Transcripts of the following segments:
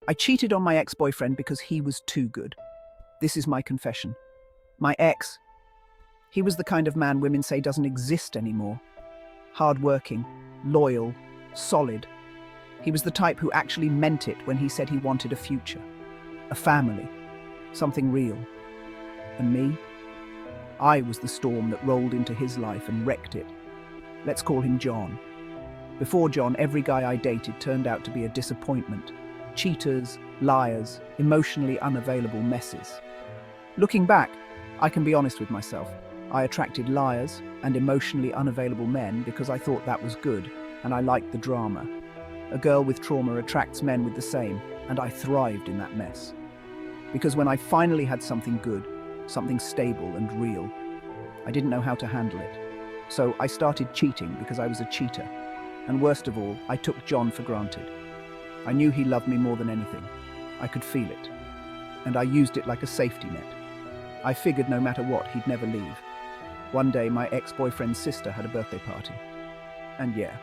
I cheated on my ex-boyfriend because he was too good. This is my confession. My ex, he was the kind of man women say doesn't exist anymore. Hard-working, loyal, solid. He was the type who actually meant it when he said he wanted a future, a family, something real. And me? I was the storm that rolled into his life and wrecked it. Let's call him John. Before John, every guy I dated turned out to be a disappointment. Cheaters, liars, emotionally unavailable messes. Looking back, I can be honest with myself. I attracted liars and emotionally unavailable men because I thought that was good, and I liked the drama. A girl with trauma attracts men with the same, and I thrived in that mess. Because when I finally had something good, something stable and real, I didn't know how to handle it. So I started cheating because I was a cheater. And worst of all, I took John for granted. I knew he loved me more than anything. I could feel it. And I used it like a safety net. I figured no matter what, he'd never leave. One day, my ex-boyfriend's sister had a birthday party. And yeah,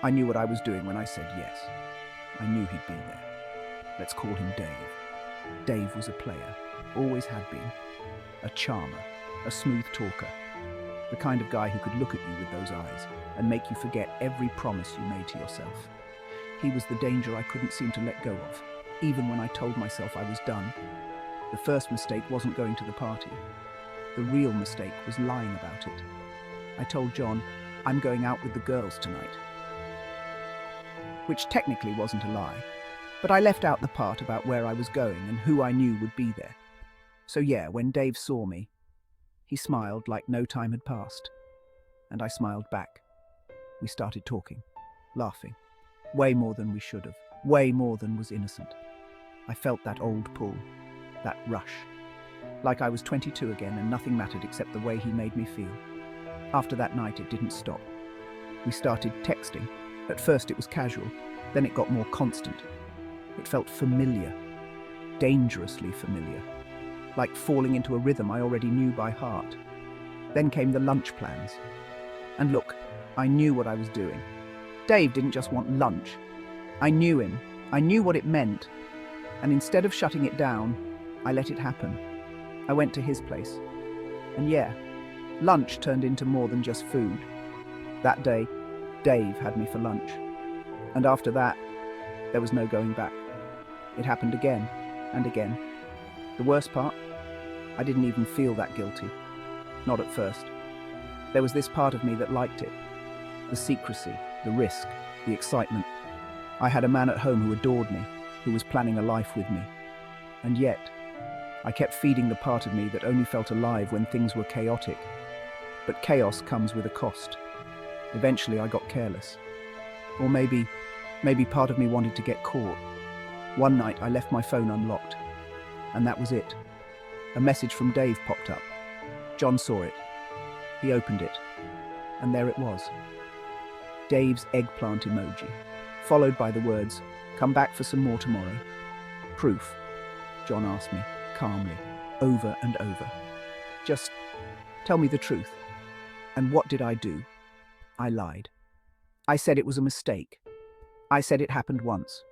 I knew what I was doing when I said yes. I knew he'd be there. Let's call him Dave. Dave was a player, always had been. A charmer, a smooth talker. The kind of guy who could look at you with those eyes and make you forget every promise you made to yourself. He was the danger I couldn't seem to let go of, even when I told myself I was done. The first mistake wasn't going to the party. The real mistake was lying about it. I told John, I'm going out with the girls tonight. Which technically wasn't a lie, but I left out the part about where I was going and who I knew would be there. So yeah, when Dave saw me, he smiled like no time had passed. And I smiled back. We started talking, laughing. Way more than we should have. Way more than was innocent. I felt that old pull, that rush. Like I was 22 again and nothing mattered except the way he made me feel. After that night, it didn't stop. We started texting. At first it was casual, then it got more constant. It felt familiar, dangerously familiar. Like falling into a rhythm I already knew by heart. Then came the lunch plans. And look, I knew what I was doing. Dave didn't just want lunch. I knew him. I knew what it meant. And instead of shutting it down, I let it happen. I went to his place. And yeah, lunch turned into more than just food. That day, Dave had me for lunch. And after that, there was no going back. It happened again and again. The worst part? I didn't even feel that guilty. Not at first. There was this part of me that liked it. The secrecy, the risk, the excitement. I had a man at home who adored me, who was planning a life with me. And yet, I kept feeding the part of me that only felt alive when things were chaotic. But chaos comes with a cost. Eventually, I got careless. Or maybe part of me wanted to get caught. One night, I left my phone unlocked. And that was it. A message from Dave popped up. John saw it. He opened it. And there it was. Dave's eggplant emoji, followed by the words, "Come back for some more tomorrow." Proof, John asked me, calmly, over and over. Just tell me the truth. And what did I do? I lied. I said it was a mistake. I said it happened once.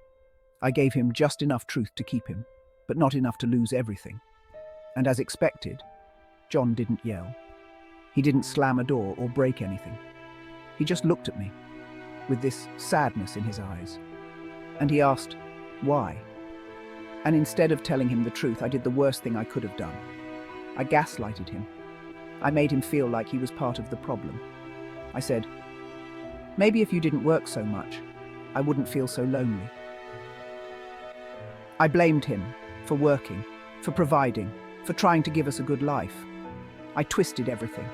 I gave him just enough truth to keep him, but not enough to lose everything. And as expected, John didn't yell. He didn't slam a door or break anything. He just looked at me, with this sadness in his eyes. And he asked, why? And instead of telling him the truth, I did the worst thing I could have done. I gaslighted him. I made him feel like he was part of the problem. I said, maybe if you didn't work so much, I wouldn't feel so lonely. I blamed him for working, for providing, for trying to give us a good life. I twisted everything.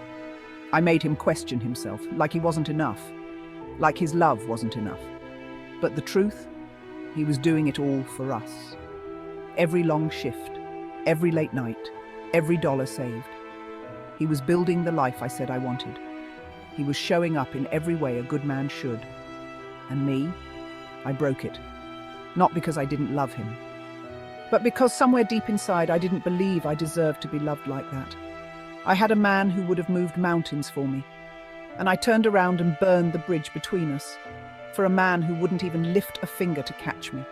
I made him question himself, like he wasn't enough, like his love wasn't enough. But the truth, he was doing it all for us. Every long shift, every late night, every dollar saved. He was building the life I said I wanted. He was showing up in every way a good man should. And me, I broke it. Not because I didn't love him, but because somewhere deep inside I didn't believe I deserved to be loved like that. I had a man who would have moved mountains for me, and I turned around and burned the bridge between us for a man who wouldn't even lift a finger to catch me.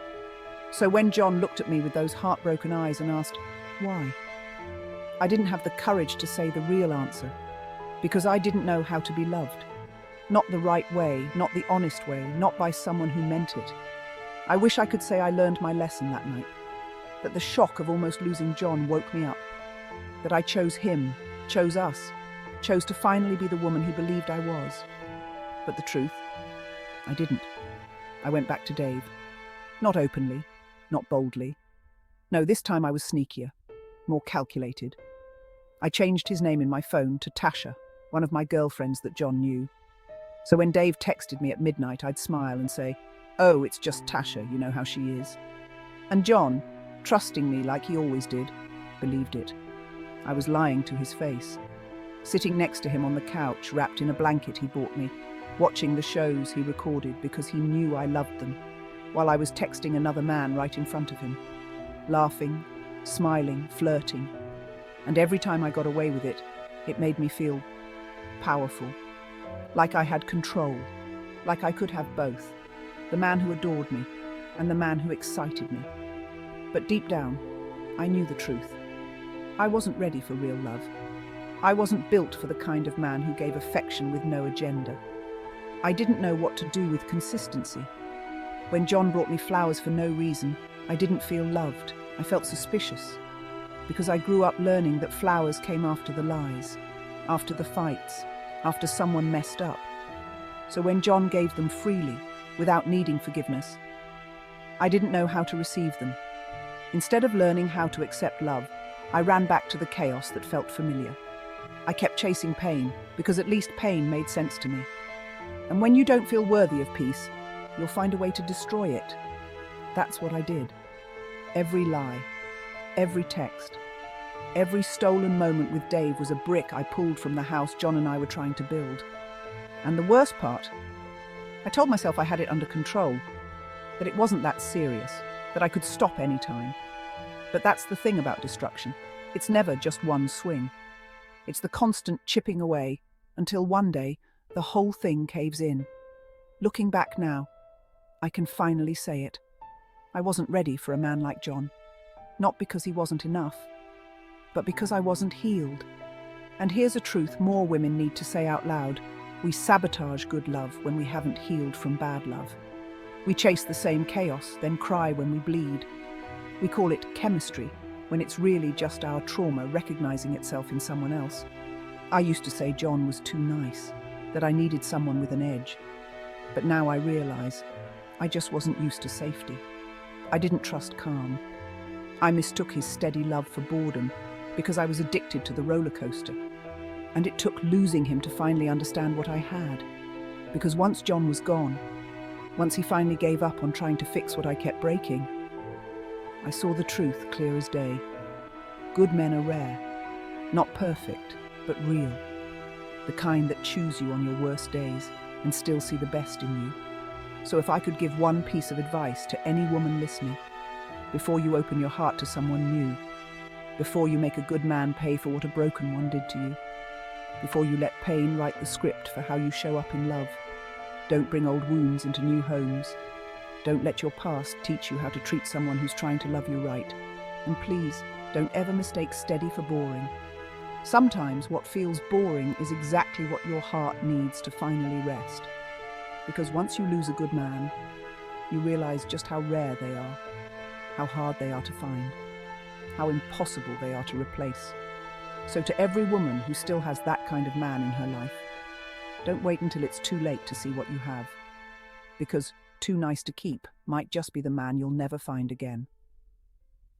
So when John looked at me with those heartbroken eyes and asked, "Why?" I didn't have the courage to say the real answer, because I didn't know how to be loved. Not the right way, not the honest way, not by someone who meant it. I wish I could say I learned my lesson that night, that the shock of almost losing John woke me up, that I chose him, chose us, chose to finally be the woman he believed I was. But the truth, I didn't. I went back to Dave. Not openly, not boldly. No, this time I was sneakier, more calculated. I changed his name in my phone to Tasha, one of my girlfriends that John knew. So when Dave texted me at midnight, I'd smile and say, "Oh, it's just Tasha, you know how she is." And John, trusting me like he always did, believed it. I was lying to his face, sitting next to him on the couch, wrapped in a blanket he bought me, watching the shows he recorded because he knew I loved them, while I was texting another man right in front of him, laughing, smiling, flirting. And every time I got away with it, it made me feel powerful, like I had control, like I could have both, the man who adored me and the man who excited me. But deep down, I knew the truth. I wasn't ready for real love. I wasn't built for the kind of man who gave affection with no agenda. I didn't know what to do with consistency. When John brought me flowers for no reason, I didn't feel loved. I felt suspicious, because I grew up learning that flowers came after the lies, after the fights, after someone messed up. So when John gave them freely, without needing forgiveness, I didn't know how to receive them. Instead of learning how to accept love, I ran back to the chaos that felt familiar. I kept chasing pain, because at least pain made sense to me. And when you don't feel worthy of peace, you'll find a way to destroy it. That's what I did. Every lie, every text, every stolen moment with Dave was a brick I pulled from the house John and I were trying to build. And the worst part, I told myself I had it under control, that it wasn't that serious, that I could stop any time. But that's the thing about destruction. It's never just one swing. It's the constant chipping away until one day the whole thing caves in. Looking back now, I can finally say it. I wasn't ready for a man like John. Not because he wasn't enough, but because I wasn't healed. And here's a truth more women need to say out loud. We sabotage good love when we haven't healed from bad love. We chase the same chaos, then cry when we bleed. We call it chemistry, when it's really just our trauma recognizing itself in someone else. I used to say John was too nice, that I needed someone with an edge. But now I realize I just wasn't used to safety. I didn't trust calm. I mistook his steady love for boredom because I was addicted to the roller coaster. And it took losing him to finally understand what I had. Because once John was gone, once he finally gave up on trying to fix what I kept breaking, I saw the truth clear as day. Good men are rare, not perfect, but real. The kind that choose you on your worst days and still see the best in you. So if I could give one piece of advice to any woman listening, before you open your heart to someone new, before you make a good man pay for what a broken one did to you, before you let pain write the script for how you show up in love, don't bring old wounds into new homes. Don't let your past teach you how to treat someone who's trying to love you right. And please, don't ever mistake steady for boring. Sometimes what feels boring is exactly what your heart needs to finally rest. Because once you lose a good man, you realize just how rare they are, how hard they are to find, how impossible they are to replace. So to every woman who still has that kind of man in her life, don't wait until it's too late to see what you have. Because too nice to keep might just be the man you'll never find again.